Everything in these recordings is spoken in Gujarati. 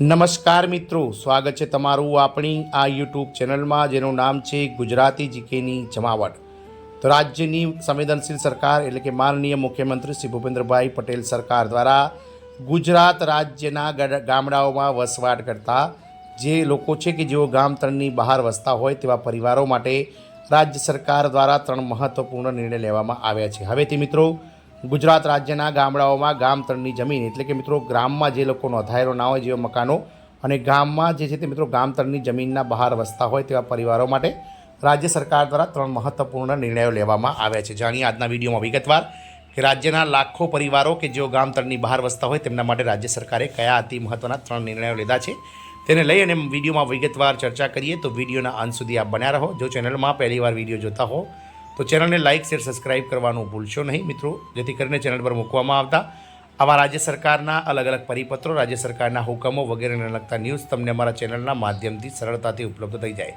નમસ્કાર મિત્રો, સ્વાગત છે તમારું આપણી આ યુટ્યુબ ચેનલમાં જેનું નામ છે ગુજરાતી જીકેની જમાવટ। તો રાજ્યની સંવેદનશીલ સરકાર એટલે કે માનનીય મુખ્યમંત્રી શ્રી ભૂપેન્દ્રભાઈ પટેલ સરકાર દ્વારા ગુજરાત રાજ્યના ગામડાઓમાં વસવાટ કરતા જે લોકો છે કે જેઓ ગામ તળની બહાર વસતા હોય તેવા પરિવારો માટે રાજ્ય સરકાર દ્વારા 3 મહત્વપૂર્ણ નિર્ણય લેવામાં આવ્યા છે। હવેથી મિત્રો ગુજરાત રાજ્યના ગામડાઓમાં ગામ તળની જમીન એટલે કે મિત્રો ગ્રામમાં જે લોકો નોંધાયેલો ના હોય જેવા મકાનો અને ગામમાં જે છે તે મિત્રો ગામ તળની જમીનના બહાર વસતા હોય તેવા પરિવારો માટે રાજ્ય સરકાર દ્વારા 3 મહત્વપૂર્ણ નિર્ણયો લેવામાં આવ્યા છે। જાણીએ આજના વિડીયોમાં વિગતવાર કે રાજ્યના લાખો પરિવારો કે જેઓ ગામ તળની બહાર વસતા હોય તેમના માટે રાજ્ય સરકારે કયા અતિ મહત્વના 3 નિર્ણયો લીધા છે તેને લઈ અને વિડીયોમાં વિગતવાર ચર્ચા કરીએ। તો વિડીયોના અંત સુધી આપ બન્યા રહો। જો ચેનલમાં પહેલીવાર વિડીયો જોતા હો તો ચેનલને લાઇક શેર સબસ્ક્રાઇબ કરવાનું ભૂલશો નહીં મિત્રો, જેથી કરીને ચેનલ પર મૂકવામાં આવતા આવા રાજ્ય સરકારના અલગ અલગ પરિપત્રો, રાજ્ય સરકારના હુકમો વગેરેને લગતા ન્યૂઝ તમને અમારા ચેનલના માધ્યમથી સરળતાથી ઉપલબ્ધ થઈ જાય।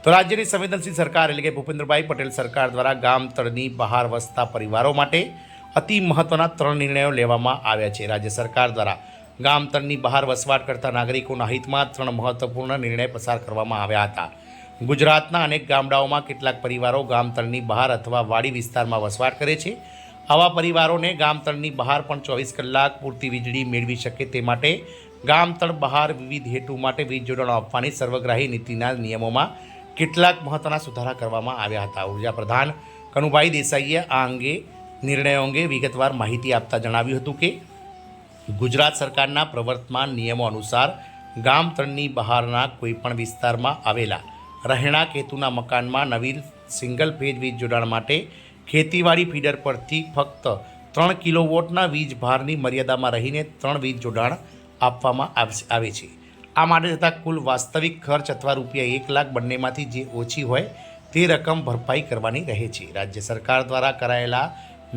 તો રાજ્યની સંવેદનશીલ સરકાર એટલે કે ભૂપેન્દ્રભાઈ પટેલ સરકાર દ્વારા ગામ તળની બહાર વસતા પરિવારો માટે અતિ મહત્વના 3 નિર્ણયો લેવામાં આવ્યા છે। રાજ્ય સરકાર દ્વારા ગામ તળની બહાર વસવાટ કરતા નાગરિકોના હિતમાં 3 મહત્વપૂર્ણ નિર્ણય પસાર કરવામાં આવ્યા હતા। ગુજરાતના અનેક ગામડાઓમાં કેટલાક પરિવારો ગામ તળની બહાર અથવા વાડી વિસ્તારમાં વસવાટ કરે છે। આવા પરિવારોને ગામ તળની બહાર પણ 24 કલાક પૂરતી વીજળી મેળવી શકે તે માટે ગામ તળ બહાર વિવિધ હેતુ માટે વીજ જોડાણો આપવાની સર્વગ્રાહી નીતિના નિયમોમાં કેટલાક મહત્વના સુધારા કરવામાં આવ્યા હતા। ઉર્જા પ્રધાન કનુભાઈ દેસાઈએ આ અંગે નિર્ણયો અંગે વિગતવાર માહિતી આપતા જણાવ્યું હતું કે ગુજરાત સરકારના પ્રવર્તમાન નિયમો અનુસાર ગામ તળની બહારના કોઈપણ વિસ્તારમાં આવેલા રહેણાંક હેતુના મકાનમાં નવીન સિંગલ ફેજ વીજ જોડાણ માટે ખેતીવાડી ફીડર પરથી ફક્ત 3 કિલોવોટના વીજ ભારની મર્યાદામાં રહીને 3 વીજ જોડાણ આપવામાં આવે છે। આ માટે થતા કુલ વાસ્તવિક ખર્ચ અથવા ₹1 લાખ બંનેમાંથી જે ઓછી હોય તે રકમ ભરપાઈ કરવાની રહે છે। રાજ્ય સરકાર દ્વારા કરાયેલા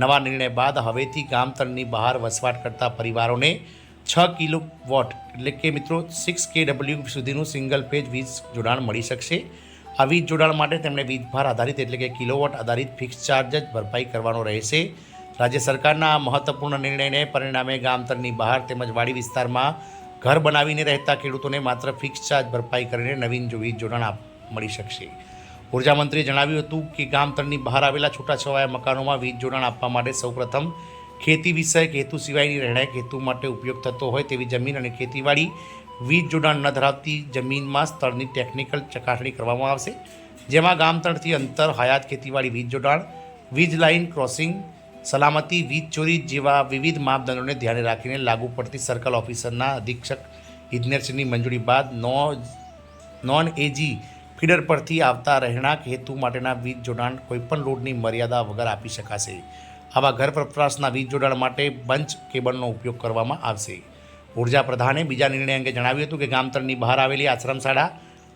નવા નિર્ણય બાદ હવેથી ગામ તળની બહાર વસવાટ કરતા પરિવારોને 6 કિલોવોટ એટલે કે મિત્રો 6 kW સુધીનું સિંગલ ફેજ વીજ જોડાણ મળી શકશે। આ વીજ જોડાણ માટે તેમણે વીજભાર આધારિત એટલે કે કિલોવોટ આધારિત ફિક્સ ચાર્જ જ ભરપાઈ કરવાનો રહેશે। રાજ્ય સરકારના આ મહત્વપૂર્ણ નિર્ણયને પરિણામે ગામ તળની બહાર તેમજ વાડી વિસ્તારમાં ઘર બનાવીને રહેતા ખેડૂતોને માત્ર ફિક્સ ચાર્જ ભરપાઈ કરીને નવીન વીજ જોડાણ મળી શકશે। ઉર્જામંત્રીએ જણાવ્યું હતું કે ગામ તળની બહાર આવેલા છૂટાછવાયા મકાનોમાં વીજ જોડાણ આપવા માટે સૌપ્રથમ ખેતી વિષયક હેતુ સિવાયની રહેણાંક હેતુ માટે ઉપયોગ થતો હોય તેવી જમીન અને ખેતીવાડી વીજ જોડાણ ન ધરાવતી જમીનમાં સ્થળની ટેકનિકલ ચકાસણી કરવામાં આવશે, જેમાં ગામ તળથી અંતર, હયાત ખેતીવાડી વીજ જોડાણ, વીજ લાઇન ક્રોસિંગ, સલામતી, વીજ ચોરી જેવા વિવિધ માપદંડોને ધ્યાને રાખીને લાગુ પડતી સર્કલ ઓફિસરના અધિક્ષક ઇજનેરશ્રીની મંજૂરી બાદ નોન એજી ફીડર પરથી આવતા રહેણાંક હેતુ માટેના વીજ જોડાણ કોઈપણ લોડની મર્યાદા વગર આપી શકાશે। આવા ઘર વપરાશના વીજ જોડાણ માટે બંચ કેબલનો ઉપયોગ કરવામાં આવશે। ઉર્જા પ્રધાને બીજા નિર્ણય અંગે જણાવ્યું હતું કે ગામ તળની બહાર આવેલી આશ્રમશાળા,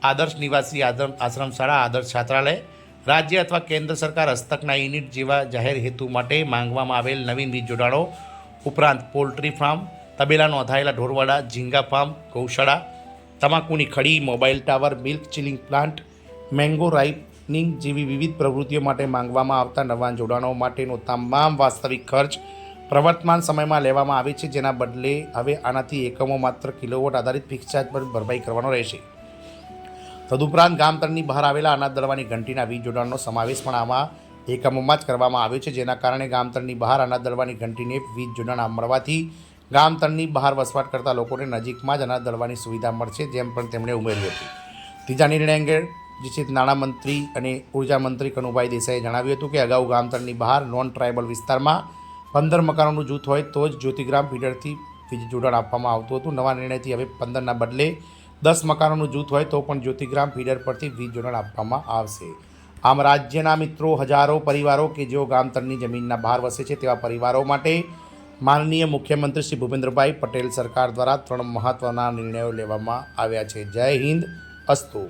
આદર્શ નિવાસી આશ્રમશાળા, આદર્શ છાત્રાલય, રાજ્ય અથવા કેન્દ્ર સરકાર હસ્તકના યુનિટ જેવા જાહેર હેતુ માટે માંગવામાં આવેલ નવીન વીજ જોડાણો ઉપરાંત પોલ્ટ્રી ફાર્મ, તબેલા નોંધાયેલા ઢોરવાડા, ઝીંગા ફાર્મ, ગૌશાળા, તમાકુની ખડી, mobile tower, milk chilling plant, mango ripening જેવી વિવિધ પ્રવૃત્તિઓ માટે માંગવામાં આવતા નવા જોડાણો માટેનો તમામ વાસ્તવિક ખર્ચ પ્રવર્તમાન સમયમાં લેવામાં આવે છે, જેના બદલે હવે આનાથી એકમો માત્ર કિલોવોટ આધારિત ફિક્સ ચાર્જ પર ભરપાઈ કરવાનો રહેશે। તદુપરાંત ગામ તળની બહાર આવેલા અનાજ દળવાની ઘંટીના વીજ જોડાણનો સમાવેશ પણ આમાં એકમોમાં જ કરવામાં આવ્યો છે, જેના કારણે ગામ તળની બહાર અનાજ દળવાની ઘંટીને વીજ જોડાણ મળવાથી ગામ તળની બહાર વસવાટ કરતા લોકોને નજીકમાં જ અનાજ દળવાની સુવિધા મળશે, જેમ પણ તેમણે ઉમેર્યું હતું। ત્રીજા નિર્ણય અંગે જે છે નાણામંત્રી અને ઉર્જામંત્રી કનુભાઈ દેસાઈએ જણાવ્યું હતું કે અગાઉ ગામ તળની બહાર નોન ટ્રાઇબલ વિસ્તારમાં 15 મકાનોનું જૂથ હોય તો જ જ્યોતિગ્રામ ફીડરથી વીજ જોડાણ આપવામાં આવતું હતું। નવા નિર્ણયથી હવે 15ના બદલે 10 મકાનોનું જૂથ હોય તો પણ જ્યોતિગ્રામ ફીડર પરથી વીજ જોડાણ આપવામાં આવશે। આમ રાજ્યના મિત્રો હજારો પરિવારો કે જેઓ ગામ તળની જમીનના બહાર વસે છે તેવા પરિવારો માટે માનનીય મુખ્યમંત્રી શ્રી ભૂપેન્દ્રભાઈ પટેલ સરકાર દ્વારા 3 મહત્વના નિર્ણયો લેવામાં આવ્યા છે। જય હિન્દ, અસ્તુ।